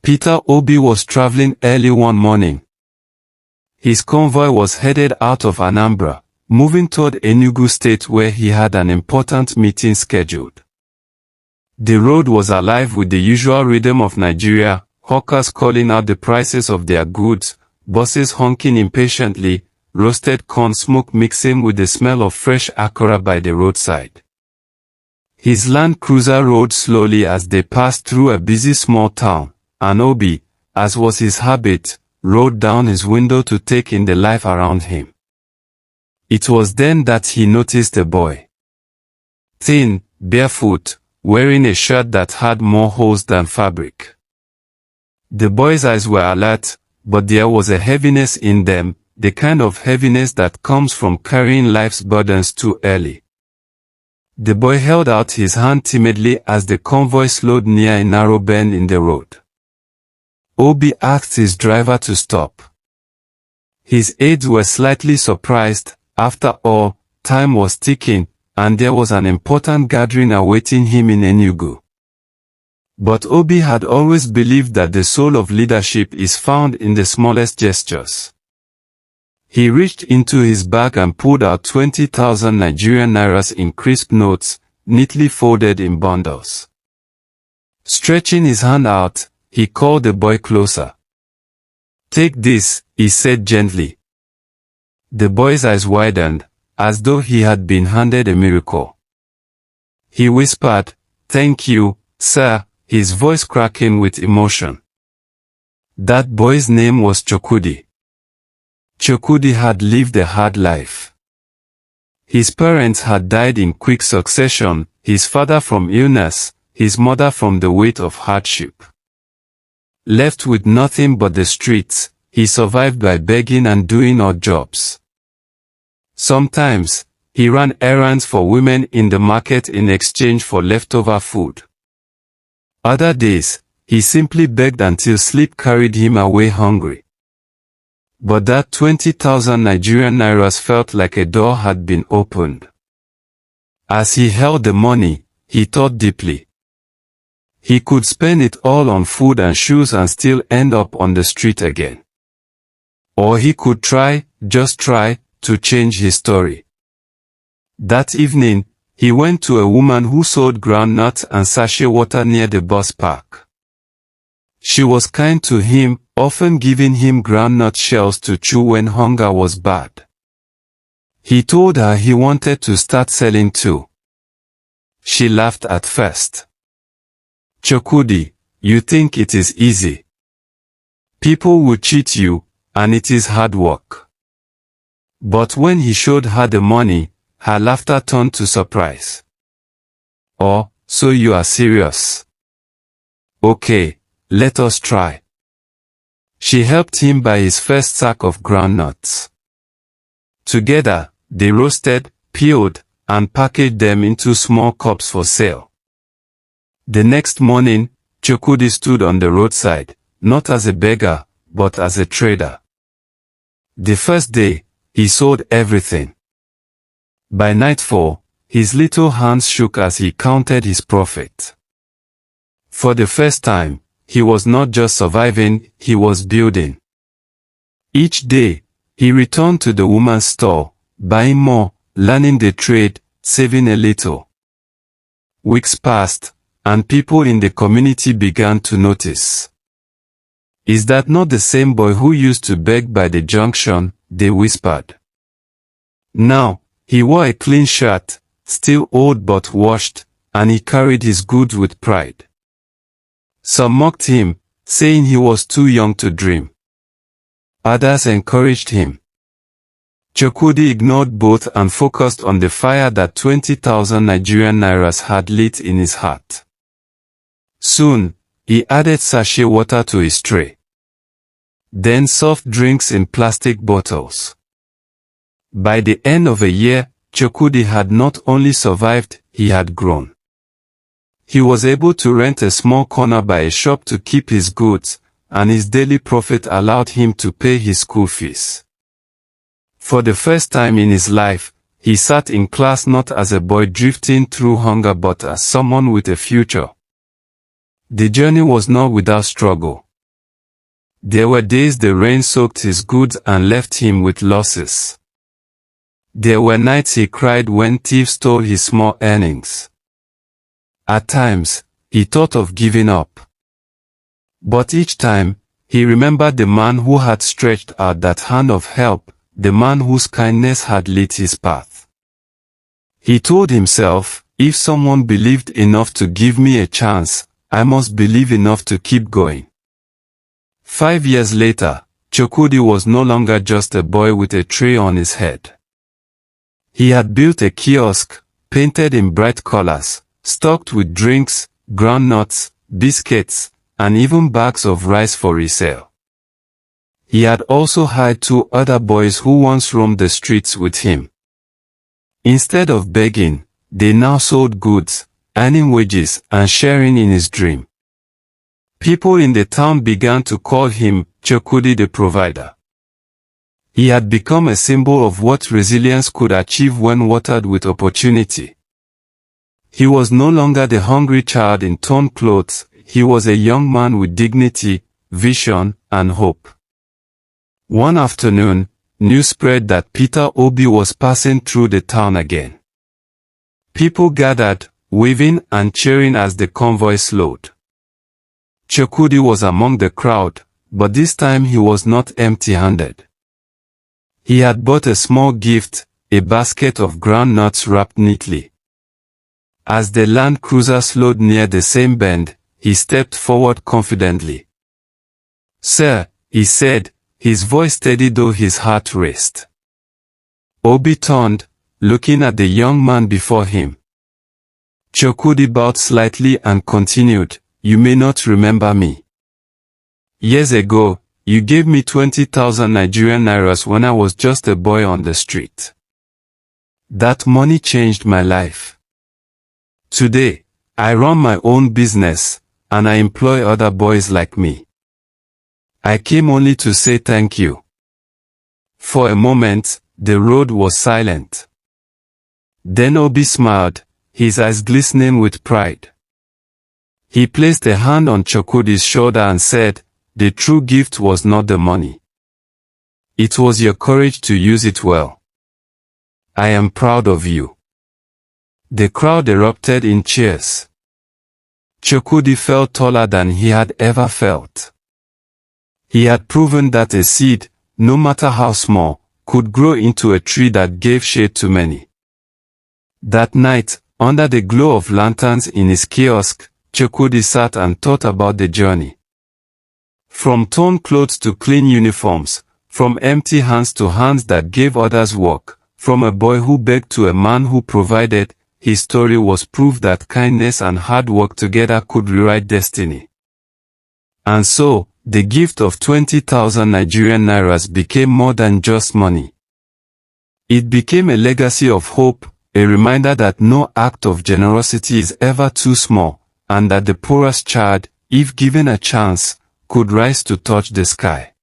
Peter Obi was traveling early one morning. His convoy was headed out of Anambra, moving toward Enugu State where he had an important meeting scheduled. The road was alive with the usual rhythm of Nigeria, hawkers calling out the prices of their goods, buses honking impatiently, roasted corn smoke mixing with the smell of fresh akara by the roadside. His Land Cruiser rode slowly as they passed through a busy small town, and Obi, as was his habit, rolled down his window to take in the life around him. It was then that he noticed a boy. Thin, barefoot, wearing a shirt that had more holes than fabric. The boy's eyes were alert, but there was a heaviness in them, the kind of heaviness that comes from carrying life's burdens too early. The boy held out his hand timidly as the convoy slowed near a narrow bend in the road. Obi asked his driver to stop. His aides were slightly surprised. After all, time was ticking, and there was an important gathering awaiting him in Enugu. But Obi had always believed that the soul of leadership is found in the smallest gestures. He reached into his bag and pulled out 20,000 Nigerian nairas in crisp notes, neatly folded in bundles. Stretching his hand out, he called the boy closer. "Take this," he said gently. The boy's eyes widened, as though he had been handed a miracle. He whispered, "Thank you, sir," his voice cracking with emotion. That boy's name was Chokudi. Chokudi had lived a hard life. His parents had died in quick succession, his father from illness, his mother from the weight of hardship. Left with nothing but the streets, he survived by begging and doing odd jobs. Sometimes, he ran errands for women in the market in exchange for leftover food. Other days, he simply begged until sleep carried him away hungry. But that 20,000 Nigerian nairas felt like a door had been opened. As he held the money, he thought deeply. He could spend it all on food and shoes and still end up on the street again. Or he could try, just try, to change his story. That evening, he went to a woman who sold groundnuts and sachet water near the bus park. She was kind to him, often giving him groundnut shells to chew when hunger was bad. He told her he wanted to start selling too. She laughed at first. "Chokudi, you think it is easy. People will cheat you, and it is hard work." But when he showed her the money, her laughter turned to surprise. "Oh, so you are serious? Okay, let us try." She helped him buy his first sack of groundnuts. Together, they roasted, peeled, and packaged them into small cups for sale. The next morning, Chokudi stood on the roadside, not as a beggar, but as a trader. The first day, he sold everything. By nightfall, his little hands shook as he counted his profit. For the first time, he was not just surviving, he was building. Each day, he returned to the woman's store, buying more, learning the trade, saving a little. Weeks passed, and people in the community began to notice. "Is that not the same boy who used to beg by the junction?" they whispered. Now, he wore a clean shirt, still old but washed, and he carried his goods with pride. Some mocked him, saying he was too young to dream. Others encouraged him. Chokudi ignored both and focused on the fire that 20,000 Nigerian nairas had lit in his heart. Soon, he added sachet water to his tray. Then soft drinks in plastic bottles. By the end of a year, Chokudi had not only survived, he had grown. He was able to rent a small corner by a shop to keep his goods, and his daily profit allowed him to pay his school fees. For the first time in his life, he sat in class not as a boy drifting through hunger but as someone with a future. The journey was not without struggle. There were days the rain soaked his goods and left him with losses. There were nights he cried when thieves stole his small earnings. At times, he thought of giving up. But each time, he remembered the man who had stretched out that hand of help, the man whose kindness had lit his path. He told himself, if someone believed enough to give me a chance, I must believe enough to keep going. 5 years later, Chukwudi was no longer just a boy with a tray on his head. He had built a kiosk, painted in bright colors, stocked with drinks, groundnuts, biscuits, and even bags of rice for resale. He had also hired 2 other boys who once roamed the streets with him. Instead of begging, they now sold goods, earning wages and sharing in his dream. People in the town began to call him Chukwudi the Provider. He had become a symbol of what resilience could achieve when watered with opportunity. He was no longer the hungry child in torn clothes, he was a young man with dignity, vision, and hope. One afternoon, news spread that Peter Obi was passing through the town again. People gathered, waving and cheering as the convoy slowed. Chukwudi was among the crowd, but this time he was not empty-handed. He had bought a small gift, a basket of groundnuts wrapped neatly. As the Land Cruiser slowed near the same bend, he stepped forward confidently. "Sir," he said, his voice steady though his heart raced. Obi turned, looking at the young man before him. Chukwudi bowed slightly and continued, "You may not remember me. Years ago, you gave me 20,000 Nigerian nairas when I was just a boy on the street. That money changed my life. Today, I run my own business, and I employ other boys like me. I came only to say thank you." For a moment, the road was silent. Then Obi smiled, his eyes glistening with pride. He placed a hand on Chukwudi's shoulder and said, "The true gift was not the money. It was your courage to use it well. I am proud of you." The crowd erupted in cheers. Chukwudi felt taller than he had ever felt. He had proven that a seed, no matter how small, could grow into a tree that gave shade to many. That night, under the glow of lanterns in his kiosk, Chukwudi sat and thought about the journey. From torn clothes to clean uniforms, from empty hands to hands that gave others work, from a boy who begged to a man who provided, his story was proof that kindness and hard work together could rewrite destiny. And so, the gift of 20,000 Nigerian nairas became more than just money. It became a legacy of hope, a reminder that no act of generosity is ever too small, and that the poorest child, if given a chance, could rise to touch the sky.